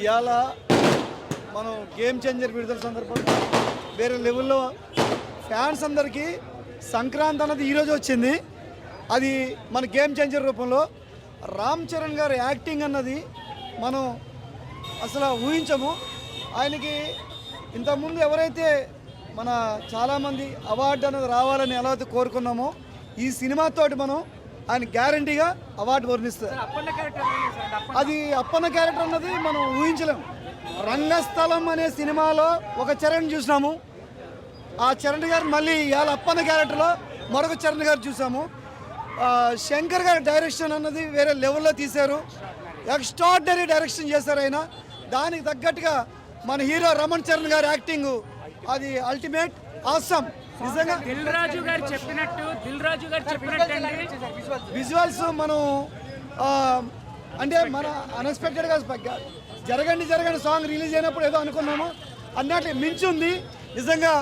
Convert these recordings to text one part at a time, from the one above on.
ఇవాళ మనం game changer విడుదల సందర్భంగా వేరే లెవెల్లో ఫ్యాన్స్ అందరికీ సంక్రాంతి అన్నది ఈరోజు వచ్చింది. అది మన గేమ్ చేంజర్ రూపంలో రామ్ చరణ్ గారి యాక్టింగ్ అన్నది మనం అసలు ఊహించము. ఆయనకి ఇంతకుముందు ఎవరైతే మన చాలామంది అవార్డు అనేది రావాలని ఎలా అయితే కోరుకున్నామో ఈ సినిమాతోటి మనం ఆయన గ్యారంటీగా అవార్డు వర్ణిస్తారు. అది అప్పన్న క్యారెక్టర్ అన్నది మనం ఊహించలేము. రంగస్థలం అనే సినిమాలో ఒక చరణ్ చూసినాము, ఆ చరణ్ గారు మళ్ళీ ఇవాళ అప్పన్న క్యారెక్టర్లో మరొక చరణ్ గారు చూసాము. శంకర్ గారి డైరెక్షన్ అన్నది వేరే లెవెల్లో తీశారు, ఎక్స్ట్రాడినరీ డైరెక్షన్ చేశారు ఆయన. దానికి తగ్గట్టుగా మన హీరో రమణ్ చరణ్ గారి యాక్టింగ్ అది అల్టిమేట్ ఆసమ్. నిజంగా దిల్ రాజు గారు చెప్పినట్టు విజువల్స్ మనం అంటే మన అన్ఎక్స్పెక్టెడ్గా జరగండి సాంగ్ రిలీజ్ అయినప్పుడు ఏదో అనుకున్నాము అన్నట్లు మించి ఉంది. నిజంగా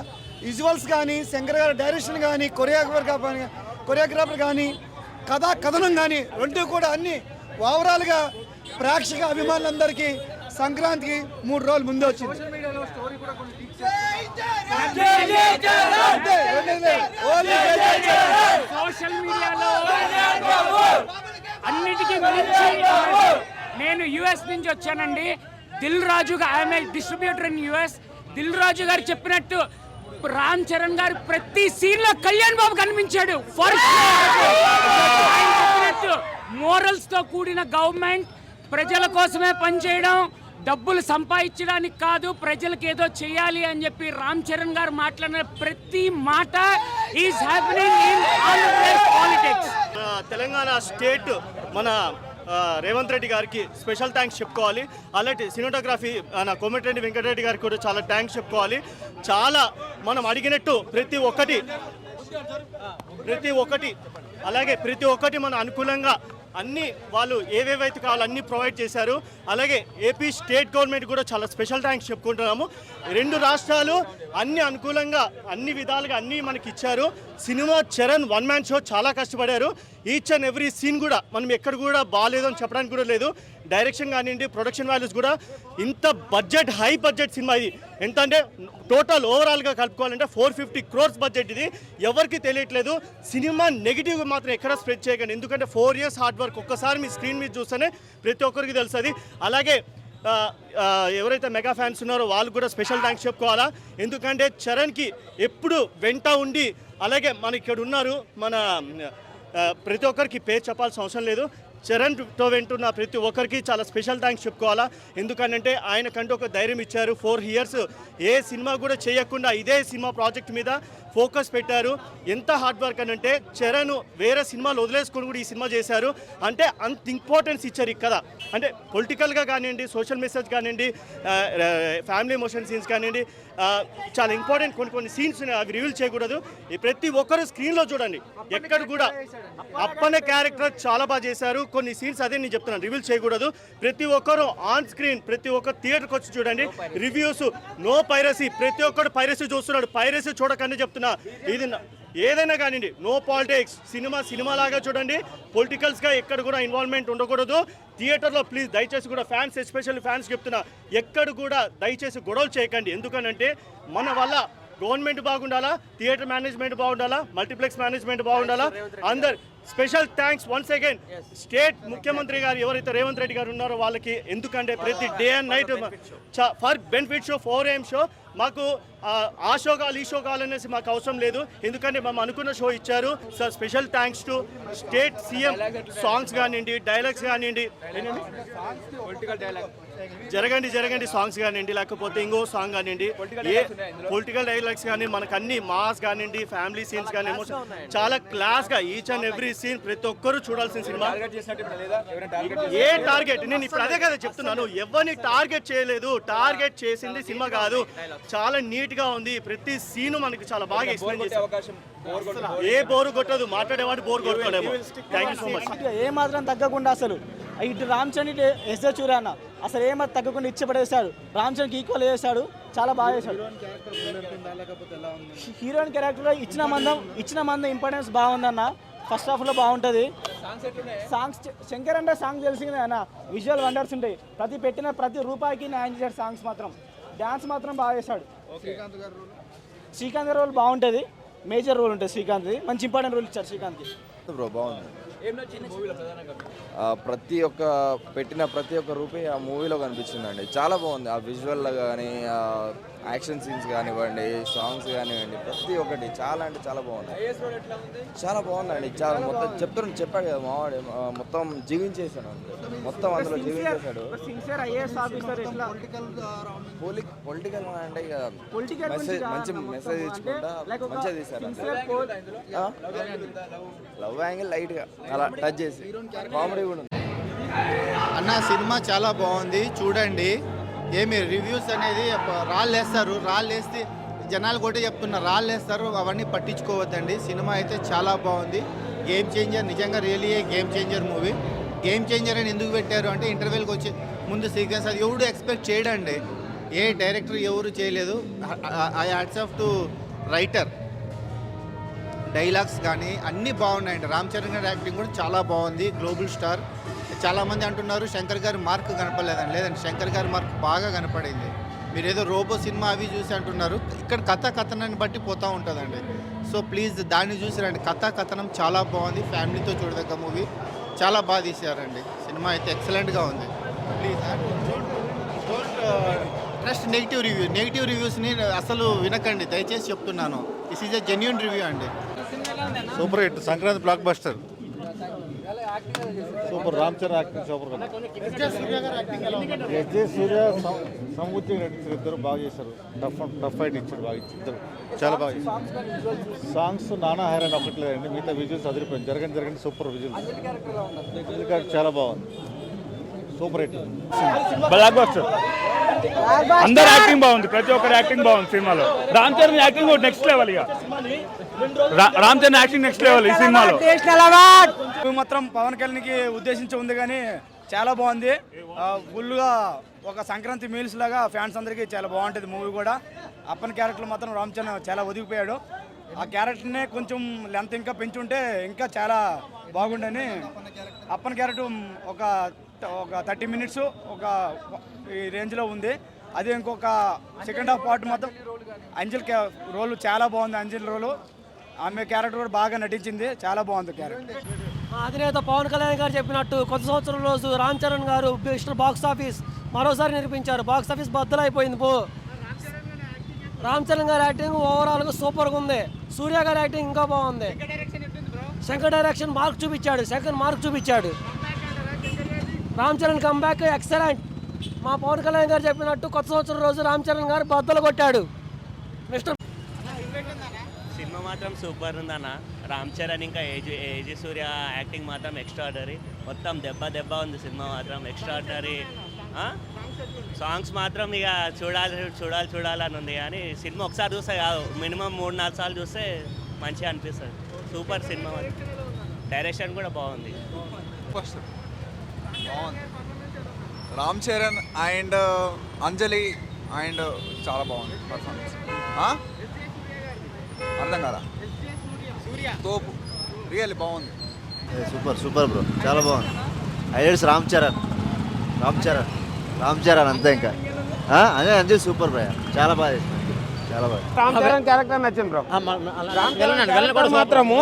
విజువల్స్ కానీ, శంకర్ గారి డైరెక్షన్ కానీ, కొరియోగ్రాఫర్ కానీ, కథనం కానీ రెండు కూడా అన్ని ఓవరాల్గా ప్రేక్షక అభిమానులందరికీ సంక్రాంతికి 3 రోజులు ముందే వచ్చింది. సోషల్ మీడియాలో అన్నిటికీ మించి నేను యుఎస్ నుంచి వచ్చానండి. Dil Raju I'm a distributor in US. Dil Raju గారు చెప్పినట్టు రామ్ చరణ్ గారు ప్రతి సీన్ లో కళ్యాణ్ బాబు కనిపించాడు. ఆయన చెప్పినట్టు మోరల్స్ తో కూడిన గవర్నమెంట్, ప్రజల కోసమే పనిచేయడం, డబ్బులు సంపాదించడానికి కాదు, ప్రజలకు ఏదో చేయాలి అని చెప్పి రామ్ చరణ్ గారు మాట్లాడిన ప్రతి మాట is happening in Andhra Pradesh politics. Telangana state మన రేవంత్ రెడ్డి గారికి స్పెషల్ థ్యాంక్స్ చెప్పుకోవాలి. అలాంటి సినిమాటోగ్రఫీ నా కోమటిరెడ్డి వెంకటరెడ్డి గారికి కూడా చాలా థ్యాంక్స్ చెప్పుకోవాలి. చాలా మనం అడిగినట్టు ప్రతి ఒక్కటి అలాగే ప్రతి ఒక్కటి మన అనుకూలంగా అన్ని వాళ్ళు ఏవేవైతే కావాలో అన్నీ ప్రొవైడ్ చేశారు. అలాగే ఏపీ స్టేట్ గవర్నమెంట్ కూడా చాలా స్పెషల్ థ్యాంక్స్ చెప్పుకుంటున్నాము. 2 రాష్ట్రాలు అన్ని అనుకూలంగా అన్ని విధాలుగా అన్నీ మనకి ఇచ్చారు. సినిమా చరణ్ 1 మ్యాన్ షో చాలా కష్టపడారు. ఈచ్ అండ్ ఎవ్రీ సీన్ కూడా మనం ఎక్కడ కూడా బాగాలేదు అని చెప్పడానికి కూడా లేదు. డైరెక్షన్ కానివ్వండి, ప్రొడక్షన్ వాల్యూస్ కూడా ఇంత బడ్జెట్, హై బడ్జెట్ సినిమా ఇది. ఎంత అంటే టోటల్ ఓవరాల్గా కలుపుకోవాలంటే 450 crores బడ్జెట్ ఇది. ఎవరికి తెలియట్లేదు. సినిమా నెగిటివ్ మాత్రం ఎక్కడ స్ప్రెడ్ చేయకండి, ఎందుకంటే 4 years హార్డ్ వర్క్ ఒక్కసారి మీ స్క్రీన్ మీద చూస్తేనే ప్రతి ఒక్కరికి తెలుస్తుంది. అలాగే ఎవరైతే మెగా ఫ్యాన్స్ ఉన్నారో వాళ్ళు కూడా స్పెషల్ థ్యాంక్స్ చెప్పుకోవాలా. ఎందుకంటే చరణ్కి ఎప్పుడు వెంట ఉండి, అలాగే మన ఇక్కడ ఉన్నారు మన ప్రతి ఒక్కరికి పేరు చెప్పాల్సిన అవసరం లేదు. చరణ్తో వెంటున్న ప్రతి ఒక్కరికి చాలా స్పెషల్ థ్యాంక్స్ చెప్పుకోవాలా. ఎందుకంటే ఆయనకంటూ ఒక ధైర్యం ఇచ్చారు. 4 years ఏ సినిమా కూడా చేయకుండా ఇదే సినిమా ప్రాజెక్ట్ మీద ఫోకస్ పెట్టారు. ఎంత హార్డ్ వర్క్ అని అంటే చరణ్ వేరే సినిమాలు వదిలేసుకొని కూడా ఈ సినిమా చేశారు. అంటే అంత ఇంపార్టెన్స్ ఇచ్చారు ఈ కథ. అంటే పొలిటికల్గా కానివ్వండి, సోషల్ మెసేజ్ కానివ్వండి, ఫ్యామిలీ ఎమోషన్ సీన్స్ కానివ్వండి, చాలా ఇంపార్టెంట్ కొన్ని సీన్స్ అవి రివీల్ చేయకూడదు. ప్రతి ఒక్కరు స్క్రీన్లో చూడండి. ఎక్కడ కూడా అప్పన్న క్యారెక్టర్ చాలా బాగా చేశారు. కొన్ని సీన్స్ అదే నేను చెప్తున్నాను, రివీల్ చేయకూడదు. ప్రతి ఒక్కరు ఆన్ స్క్రీన్, ప్రతి ఒక్కరు థియేటర్కి వచ్చి చూడండి. రివ్యూస్ నో పైరసీ, ప్రతి ఒక్కరు పైరసీ చూస్తున్నాడు. పైరసీ చూడకనే చెప్తున్నా. ఇది ఏదైనా కానివ్వండి, నో పాలిటిక్స్. సినిమా లాగా చూడండి. పొలిటికల్స్గా ఎక్కడ కూడా ఇన్వాల్వ్మెంట్ ఉండకూడదు. థియేటర్లో ప్లీజ్ దయచేసి కూడా ఫ్యాన్స్, ఎస్పెషల్లీ ఫ్యాన్స్ చెప్తున్నా, ఎక్కడ కూడా దయచేసి గొడవలు చేయకండి. ఎందుకనంటే మన వల్ల గవర్నమెంట్ బాగుండాలా, థియేటర్ మేనేజ్మెంట్ బాగుండాలా, మల్టీప్లెక్స్ మేనేజ్మెంట్ బాగుండాలా. అందరు special thanks once again state ముఖ్యమంత్రి గారు ఎవరైతే రేవంత్ రెడ్డి గారు ఉన్నారో వాళ్ళకి. ఎందుకంటే ప్రతి day and night for benefit show, 4 AM show మాకు ఆ షో కావాలి, ఈ షో కావాలనేసి మాకు అవసరం లేదు. ఎందుకంటే మేము అనుకున్న షో ఇచ్చారు. Sir special thanks to state CM. Songs కానివ్వండి, డైలాగ్స్ కానివ్వండి, జరగండి సాంగ్స్ కానివ్వండి, లేకపోతే ఇంకో సాంగ్ కానివ్వండి, ఏ పొలిటికల్ డైలాగ్స్ కానీ మనకు అన్ని మాస్ కానివ్వండి, ఫ్యామిలీ సీన్స్ కానీ, ఎమోషన్ చాలా క్లాస్గా ఈచ్ అండ్ ఎవ్రీ సీన్ ప్రతి ఒక్కరు చూడాల్సిన సినిమా. ఏ టార్గెట్, నేను ఇప్పుడు అదే కదా చెప్తున్నాను, ఎవరిని టార్గెట్ చేయలేదు. టార్గెట్ చేసింది సినిమా కాదు. చాలా నీట్గా ఉంది. ప్రతి సీను మనకి చాలా బాగా ఎక్స్ప్లెయిన్ చేసే ఏ బోరు కొట్టదు. మాట్లాడేవాడు బోర్ కొట్టుకోలేము. Thank you so much. ఏ మాత్రం తగ్గకుండా అసలు ఇటు రామ్ చరణ్, ఇటు ఎస్ఏ చూరాన్న అసలు ఏమాత్రం తగ్గకుండా ఇచ్చబడేశాడు. రామ్ చరణ్కి ఈక్వల్ చేశాడు, చాలా బాగా చేశాడు. హీరోయిన్ క్యారెక్టర్ ఇచ్చిన మందం ఇంపార్టెన్స్ బాగుందన్న. ఫస్ట్ హాఫ్లో బాగుంటుంది. సాంగ్స్ శంకర్ అంటే సాంగ్ తెలిసిందే అన్న, విజువల్ వండర్స్ ఉంటాయి. పెట్టిన ప్రతి రూపాయికి న్యాయం చేశాడు. సాంగ్స్ మాత్రం, డ్యాన్స్ మాత్రం బాగా చేశాడు. శ్రీకాంత్ గారి రోల్ బాగుంటుంది, మేజర్ రోల్ ఉంటుంది శ్రీకాంత్ది. మంచి ఇంపార్టెంట్ రోల్ ఇచ్చారు శ్రీకాంత్కి. బ్రో బాగుంది. ప్రతి ఒక్క పెట్టిన ప్రతి ఒక్క రూపాయి ఆ మూవీలో కనిపించిందండి. చాలా బాగుంది. ఆ విజువల్ కానీ, ఆ యాక్షన్ సీన్స్ కానివ్వండి, సాంగ్స్ కానివ్వండి, ప్రతి ఒక్కటి చాలా అంటే చాలా బాగుంది. చాలా బాగుందండి. చాలా మొత్తం చెప్పాడు కదా మావాడు, మొత్తం జీవించేసాడు అంతే. మొత్తం అందులో జీవించేశాడు. పొలిటికల్ అంటే మంచి మెసేజ్ ఇచ్చుకుంటా మంచిగా తీశారు అంతే. లవ్ యాంగిల్ లైట్గా అలా టచ్ చేసి కామెడీ కూడా ఉంది. అన్న సినిమా చాలా బాగుంది, చూడండి. ఏమి రివ్యూస్ అనేది రాళ్ళు వేస్తే జనాలు కూడా చెప్తున్నారు, రాళ్ళు వేస్తారు, అవన్నీ పట్టించుకోవద్దండి. సినిమా అయితే చాలా బాగుంది. గేమ్ చేంజర్, నిజంగా really game changer movie. Game changer అని ఎందుకు పెట్టారు అంటే ఇంటర్వెల్కి వచ్చి ముందు సీక్వెన్స్ అది ఎవడు ఎక్స్పెక్ట్ చేయడండి. ఏ డైరెక్టర్ ఎవరు చేయలేదు. I hats off to writer. Dialogues కానీ అన్నీ బాగున్నాయండి. రామ్ చరణ్ గారి యాక్టింగ్ కూడా చాలా బాగుంది. Global star. చాలామంది అంటున్నారు శంకర్ గారి మార్క్ కనపడలేదని. లేదండి, శంకర్ గారి మార్క్ బాగా కనపడింది. మీరు ఏదో రోబో సినిమా అవి చూసి అంటున్నారు, ఇక్కడ కథనాన్ని బట్టి పోతూ ఉంటుందండి. సో ప్లీజ్ దాన్ని చూసి రండి. కథనం చాలా బాగుంది. ఫ్యామిలీతో చూడదగ్గ మూవీ. చాలా బాగా తీశారండి. సినిమా అయితే ఎక్సలెంట్గా ఉంది. ప్లీజ్ డోంట్ ట్రస్ట్ నెగిటివ్ రివ్యూస్ని అసలు వినకండి, దయచేసి చెప్తున్నాను. This is a genuine review అండి. Super hit, Sankranti blockbuster. Super. Ram Charan acting super కదా. ఎస్జే సూర్య సమూర్తి నటించారు. ఇద్దరు బాగా చేశారు. టఫ్ ఫైట్ ఇచ్చారు, బాగా ఇద్దరు చాలా బాగా చేశారు. సాంగ్స్ నానా హైరాన్ ఒక్కట్లేదండి, మిగతా విజువల్స్ అదిరిపోయింది. జరగండి సూపర్ విజువల్స్. చాలా బాగుంది. Super hit, blockbuster. అందరు యాక్టింగ్ బాగుంది, ప్రతి ఒక్కరు యాక్టింగ్ బాగుంది సినిమాలో. Ram Charan acting next level. ఇక Ram Charan acting next level ఈ సినిమాలో. మాత్రం పవన్ కళ్యాణ్కి ఉద్దేశించి ఉంది కానీ చాలా బాగుంది. ఫుల్గా ఒక సంక్రాంతి మీల్స్ లాగా ఫ్యాన్స్ అందరికీ చాలా బాగుంటుంది మూవీ కూడా. అప్పని క్యారెక్టర్ మాత్రం రామ్ చరణ్ చాలా ఒదిగిపోయాడు. ఆ క్యారెక్టర్నే కొంచెం లెంత్ ఇంకా పెంచుంటే ఇంకా చాలా బాగుండని. అప్పని క్యారెక్టర్ ఒక 30 minutes ఒక ఈ రేంజ్లో ఉంది. అదే ఇంకొక సెకండ్ హాఫ్ పార్ట్ మొత్తం అంజల్ రోల్ చాలా బాగుంది. అంజల్ రోలు, ఆమె క్యారెక్టర్ కూడా బాగా నటించింది. చాలా బాగుంది క్యారెక్టర్. అధినేత పవన్ కళ్యాణ్ గారు చెప్పినట్టు కొత్త సంవత్సరం రోజు రామ్ చరణ్ గారు బెస్ట్ బాక్స్ ఆఫీస్ మరోసారి నిరూపించారు. బాక్స్ ఆఫీస్ బద్దలైపోయింది. రామ్ చరణ్ గారి యాక్టింగ్ ఓవరాల్గా సూపర్గా ఉంది. సూర్య గారి యాక్టింగ్ ఇంకా బాగుంది. శంకర్ డైరెక్షన్ మార్క్ చూపించాడు. Ram Charan comeback excellent. మా పవన్ కళ్యాణ్ గారు చెప్పినట్టు కొత్త సంవత్సరం రోజు రామ్ చరణ్ గారు బద్దలు కొట్టాడు. సినిమా మాత్రం సూపర్ ఉందన్న. రామ్ చరణ్ ఇంకా ఏజీ సూర్య యాక్టింగ్ మాత్రం ఎక్స్ట్రాడనరీ. మొత్తం దెబ్బ ఉంది సినిమా మాత్రం ఎక్స్ట్రాడనరీ. సాంగ్స్ మాత్రం ఇక చూడాలని ఉంది. కానీ సినిమా ఒకసారి చూస్తే కాదు, మినిమం 3-4 సార్లు చూస్తే మంచిగా అనిపిస్తుంది. Super cinema. డైరెక్షన్ కూడా బాగుంది. Ram Charan and Anjali and చాలా బాగుంది పర్ఫార్మెన్స్. అర్థం కదా, తోపు రియల్లీ బాగుంది. సూపర్ బ్రో, చాలా బాగుంది. హైలైట్స్ రామ్ చరణ్ అంతే. ఇంకా అదే అంజలి సూపర్ బ్రో, చాలా బాగా చేసింది. రామ్ చరణ్ క్యారెక్టర్ నచ్చింది బ్రో. రామ్ చరణ్ మాత్రము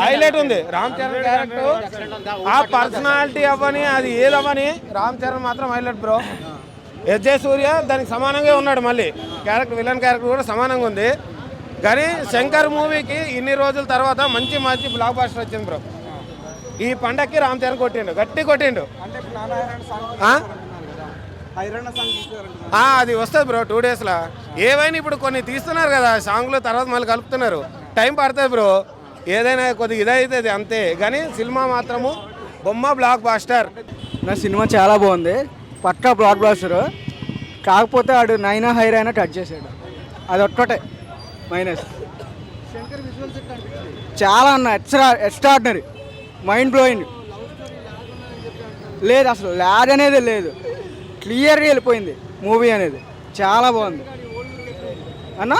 హైలైట్ ఉంది. రామ్ చరణ్ క్యారెక్టర్ ఆ పర్సనాలిటీ అవ్వని అది ఏదవ్వని రామ్ చరణ్ మాత్రం హైలైట్ బ్రో. ఎస్జే సూర్య దానికి సమానంగా ఉన్నాడు. మళ్ళీ విలన్ క్యారెక్టర్ కూడా సమానంగా ఉంది. కానీ శంకర్ మూవీకి ఇన్ని రోజుల తర్వాత మంచి బ్లాక్ బస్టర్ వచ్చింది బ్రో. ఈ పండక్కి రామ్ చరణ్ గట్టి కొట్టిండు. అది వస్తుంది బ్రో 2 daysలో. ఏవైనా ఇప్పుడు కొన్ని తీస్తున్నారు కదా సాంగ్లు, తర్వాత మళ్ళీ కలుపుతున్నారు, టైం పడుతుంది బ్రో. ఏదైనా కొద్దిగా ఇదవుతుంది అంతే. కానీ సినిమా మాత్రము బొమ్మ బ్లాక్ బాస్టర్. నా సినిమా చాలా బాగుంది, పక్కా బ్లాక్ బాస్టర్. కాకపోతే ఆడు నైనా హైరైనా టచ్ చేసాడు, అది ఒక్కటే మైనస్. చాలా అన్న ఎక్స్ట్రాడినరీ, మైండ్ బ్లోయింగ్. లేదు అసలు ల్యాగ్ అనేది లేదు, క్లియర్గా వెళ్ళిపోయింది మూవీ అనేది. చాలా బాగుంది అన్న.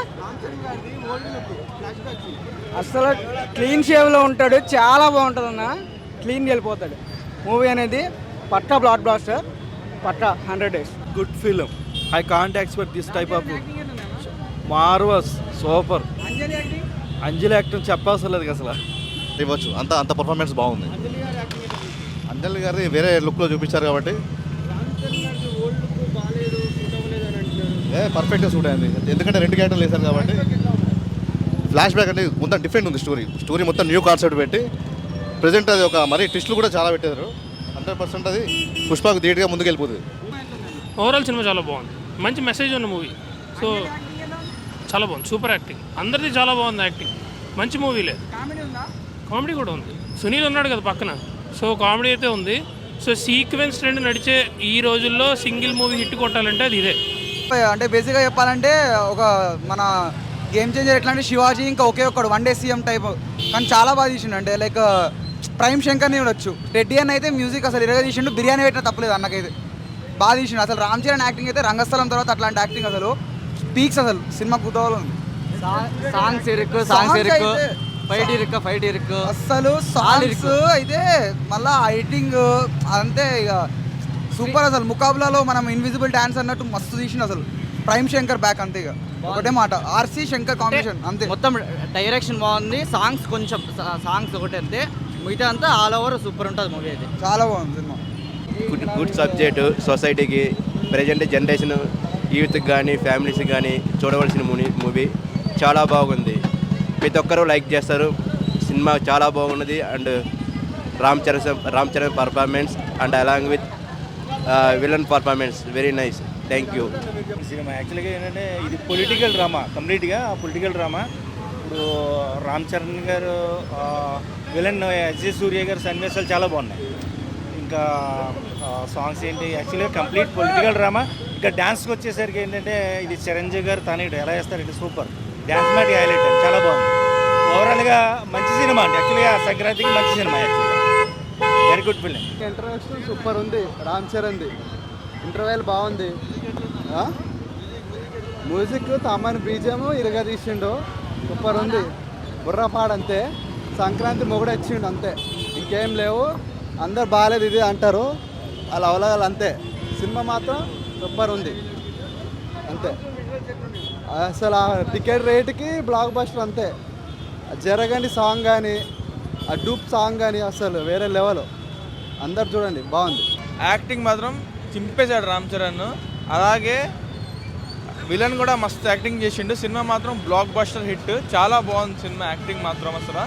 అసలు క్లీన్ షేవ్లో ఉంటాడు, చాలా బాగుంటుంది అన్న. క్లీన్ వెళ్ళిపోతాడు. మూవీ అనేది పక్కా బ్లాక్ బ్లాస్టర్, పక్కా 100 days. Good film. I can't expect this type of marvels, super. Anjali acting చెప్పాల్సిన లేదు అసలు. ఇవ్వచ్చు, అంత పర్ఫార్మెన్స్ బాగుంది. అంజలి గారిని వేరే లుక్లో చూపించారు కాబట్టి పర్ఫెక్ట్గా సూట్ అయింది. ఎందుకంటే 2 క్యారెక్టర్లు వేశారు కాబట్టి. ఫ్లాష్ బ్యాక్ అంటే మొత్తం డిఫరెంట్ ఉంది. స్టోరీ మొత్తం న్యూ కాన్సెప్ట్ పెట్టి ప్రజెంట్ అది ఒక మరీ ట్విస్టులు కూడా చాలా పెట్టారు. 100% అది పుష్పకు ధీటుగా ముందుకు వెళ్ళిపోతుంది. ఓవరాల్ సినిమా చాలా బాగుంది, మంచి మెసేజ్ ఉన్న మూవీ. సో చాలా బాగుంది, సూపర్ యాక్టింగ్, అందరిది చాలా బాగుంది యాక్టింగ్. మంచి మూవీలే, కామెడీ కూడా ఉంది. సునీల్ ఉన్నాడు కదా పక్కన, సో కామెడీ అయితే ఉంది. సో సీక్వెన్స్ ట్రెండ్ నడిచే ఈ రోజుల్లో సింగిల్ మూవీ హిట్ కొట్టాలంటే అది ఇదే. అంటే బేసిక్గా చెప్పాలంటే ఒక మన గేమ్ చేంజర్ ఎట్లా అంటే శివాజీ ఇంకా ఒకే ఒక్కడు 1 day CM టైప్, కానీ చాలా బాగా తీసిండు. అంటే లైక్ ప్రైమ్ శంకర్ని చూడొచ్చు. రెడ్డి అని అయితే మ్యూజిక్ అసలు ఇరగా తీసిండు, బిర్యానీ పెట్టినా తప్పలేదు అన్నకైతే, బాగా తీసిండు. అసలు రామ్ చరణ్ యాక్టింగ్ అయితే రంగస్థలం తర్వాత అట్లాంటి యాక్టింగ్ అసలు పీక్స్, అసలు సినిమా కుదవలో ఉంది. సాంగ్స్ ఇరుక్కు, ఫైట్ ఇరుక్కు, అసలు సాంగ్స్ అయితే మళ్ళా ఎడిటింగ్ అంతే ఇక సూపర్. అసలు ముకాబులాలో మనం ఇన్విజిబుల్ డాన్స్ అన్నట్టు మస్తు తీసిండు. అసలు ప్రైమ్ శంకర్ బ్యాక్ అంతే, ఇక ఒకటే మాట ఆర్సీ శంకర్ కాంబినేషన్ అంతే. మొత్తం డైరెక్షన్ బాగుంది, సాంగ్స్ కొంచెం సాంగ్స్ ఒకటి అంతే, మిగతా అంతా ఆల్ ఓవర్ సూపర్ ఉంటుంది మూవీ అయితే. చాలా బాగుంది సినిమా. గుడ్ సబ్జెక్ట్, సొసైటీకి ప్రజెంట్ జనరేషన్ యూత్కి కానీ ఫ్యామిలీస్కి కానీ చూడవలసిన మూవీ. చాలా బాగుంది, ప్రతి ఒక్కరూ లైక్ చేస్తారు. సినిమా చాలా బాగున్నది. And Ram Charan performance and along with villain performance very nice. Thank you. Cinema యాక్చువల్గా ఏంటంటే ఇది పొలిటికల్ డ్రామా, కంప్లీట్గా పొలిటికల్ డ్రామా. ఇప్పుడు రామ్ చరణ్ గారు విలన్ ఎస్జే సూర్య గారు సన్నివేశాలు చాలా బాగున్నాయి. ఇంకా సాంగ్స్ ఏంటి, యాక్చువల్గా కంప్లీట్ పొలిటికల్ డ్రామా. ఇంకా డ్యాన్స్కి వచ్చేసరికి ఏంటంటే ఇది చిరంజీవి గారు తనయుడు ఎలా చేస్తారంటే సూపర్ డ్యాన్స్ మ్యాట్ హైలైట్, చాలా బాగుంది. ఓవరాల్గా మంచి సినిమా అండి. యాక్చువల్గా సంక్రాంతికి మంచి సినిమా, యాక్చువల్గా very good film. International super ఉంది. రామ్ చరణ్ది ఇంటర్వెల్ బాగుంది. మ్యూజిక్ తమన్ బీజం ఇరగా తీసిండు, సూపర్ ఉంది. బుర్రపాడంతే, సంక్రాంతి మొగుడు వచ్చిండు అంతే, ఇంకేం లేవు. అందరు బాగాలేదు ఇది అంటారు, అలా అవలగాలి అంతే. సినిమా మాత్రం సూపర్ ఉంది అంతే. అసలు ఆ టికెట్ రేటుకి బ్లాక్ బస్టర్ అంతే. జరగండి సాంగ్ కానీ, ఆ డూప్ సాంగ్ కానీ అసలు వేరే లెవెల్. అందరు చూడండి, బాగుంది. యాక్టింగ్ మాత్రం చింపేశాడు రామ్ చరణ్. అలాగే విలన్ కూడా మస్తు యాక్టింగ్ చేసిండు. సినిమా మాత్రం బ్లాక్ బస్టర్ హిట్, చాలా బాగుంది సినిమా. యాక్టింగ్ మాత్రం అసలు